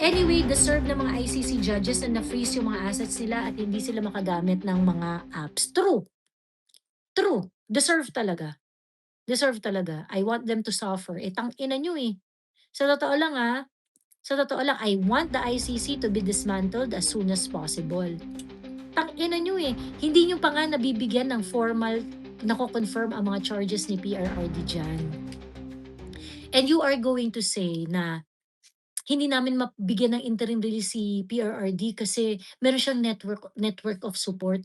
Anyway, deserve ng mga ICC judges na na-freeze yung mga assets nila at hindi sila makagamit ng mga apps. True, true. Deserve talaga. Deserve talaga. I want them to suffer. Eh, tang-ina niyo, eh. Sa totoo lang, sa totoo lang, I want the ICC to be dismantled as soon as possible. Tang-ina niyo, eh. Hindi niyo pa nga nabibigyan ng formal nako-confirm ang mga charges ni PRRD diyan. And you are going to say na hindi namin mabigyan ng interim release si PRRD kasi meron siyang network of support.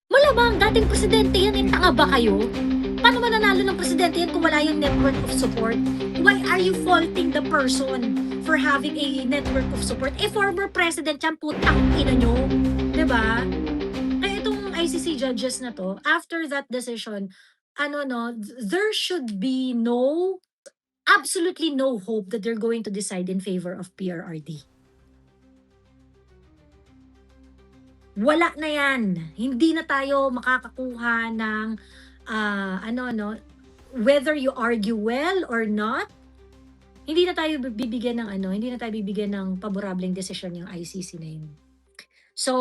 Malamang dating presidente yan, eh, tanga ba kayo? Paano mananalo ng presidente yan kung wala yung network of support? Why are you faulting the person for having a network of support? Eh, former president yan, putang ina nyo. Diba? Kaya itong ICC judges na to, after that decision, there should be absolutely no hope that they're going to decide in favor of PRRD. Wala na yan. Hindi na tayo makakakuha ng, whether you argue well or not, hindi na tayo bibigyan ng hindi na tayo bibigyan ng paborableng desisyon yung ICC na yun. So,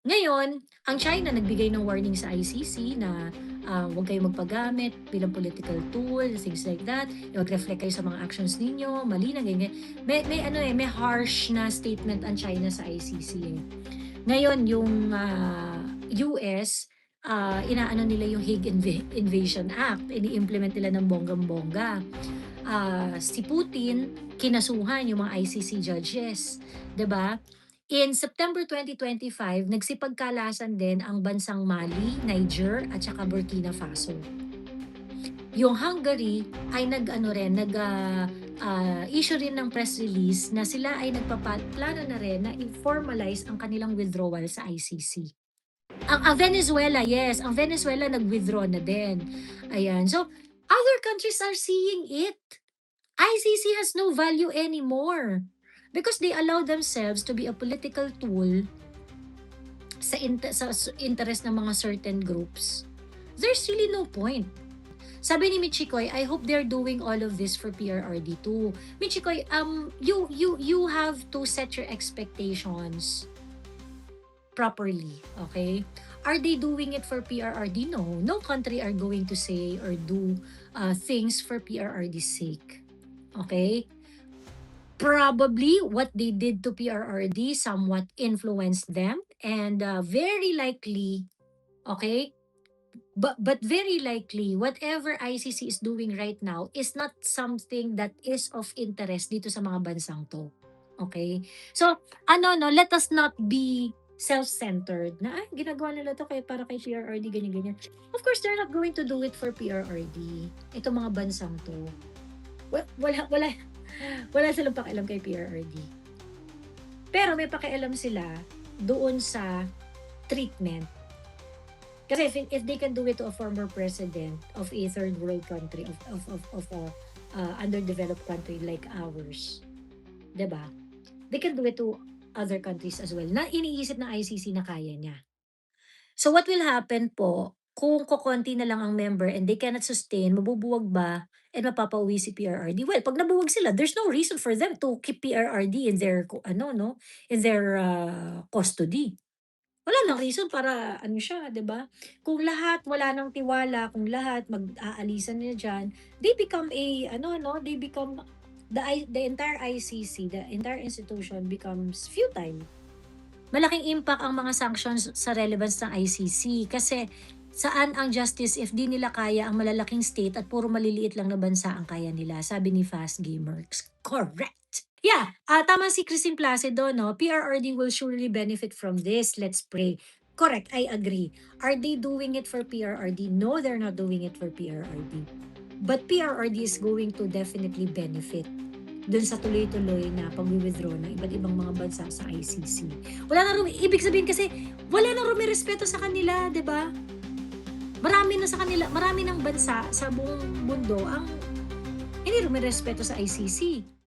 ngayon, ang China nagbigay ng warning sa ICC na huwag kayong magpagamit bilang political tool, things like that. Mag-reflect kayo sa mga actions ninyo, mali na ganyan. May harsh na statement ang China sa ICC eh. Ngayon, yung US, inaano nila yung Hague Invasion Act, ini-implement nila ng bonggang-bongga. Si Putin, kinasuhan yung mga ICC judges, 'di ba? In September 2025, nagsipagkalasan din ang bansang Mali, Niger, at saka Burkina Faso. Yung Hungary ay issue rin ng press release na sila ay nagpaplano na rin na informalize ang kanilang withdrawal sa ICC. Ang Venezuela, yes, ang Venezuela nag-withdraw na din. Ayan. So, other countries are seeing it. ICC has no value anymore because they allow themselves to be a political tool sa interest ng mga certain groups. There's really no point. Sabi ni Michikoy, I hope they're doing all of this for PRRD too. Michikoy, you have to set your expectations properly, okay? Are they doing it for PRRD? No. No country are going to say or do things for PRRD's sake. Okay? Probably what they did to PRRD somewhat influenced them and very likely, okay? But very likely, whatever ICC is doing right now is not something that is of interest dito sa mga bansang to. Okay? So, let us not be self-centered na, ginagawa nila to para kay PRRD, ganyan-ganyan. Of course, they're not going to do it for PRRD. Ito mga bansang to. Wala silang pakialam kay PRRD. Pero may pakialam sila doon sa treatment. Kasi if they can do it to a former president of a third world country, of a underdeveloped country like ours, 'di ba? They can do it to other countries as well na iniisip ng ICC na kaya niya. So what will happen po, kung kokonti na lang ang member and they cannot sustain, mabubuwag ba and mapapauwi si PRRD? Well, pag nabuwag sila, there's no reason for them to keep PRRD in their in their custody. Wala ng reason para siya, 'di ba? Kung lahat wala ng tiwala, kung lahat mag-aalisan na diyan, they become the entire ICC, the entire institution becomes futile. Malaking impact ang mga sanctions sa relevance ng ICC kasi saan ang justice if di nila kaya ang malalaking state at puro maliliit lang na bansa ang kaya nila, sabi ni Fast Gamers. Correct. Yeah, tama si Christine Placido, no? PRRD will surely benefit from this. Let's pray. Correct, I agree. Are they doing it for PRRD? No, they're not doing it for PRRD. But PRRD is going to definitely benefit dun sa tuloy-tuloy na pag-withdraw ng iba't ibang mga bansa sa ICC. Ibig sabihin kasi, wala nang rumirespeto sa kanila, di ba? Marami ng bansa sa buong mundo ang hindi rumirespeto sa ICC.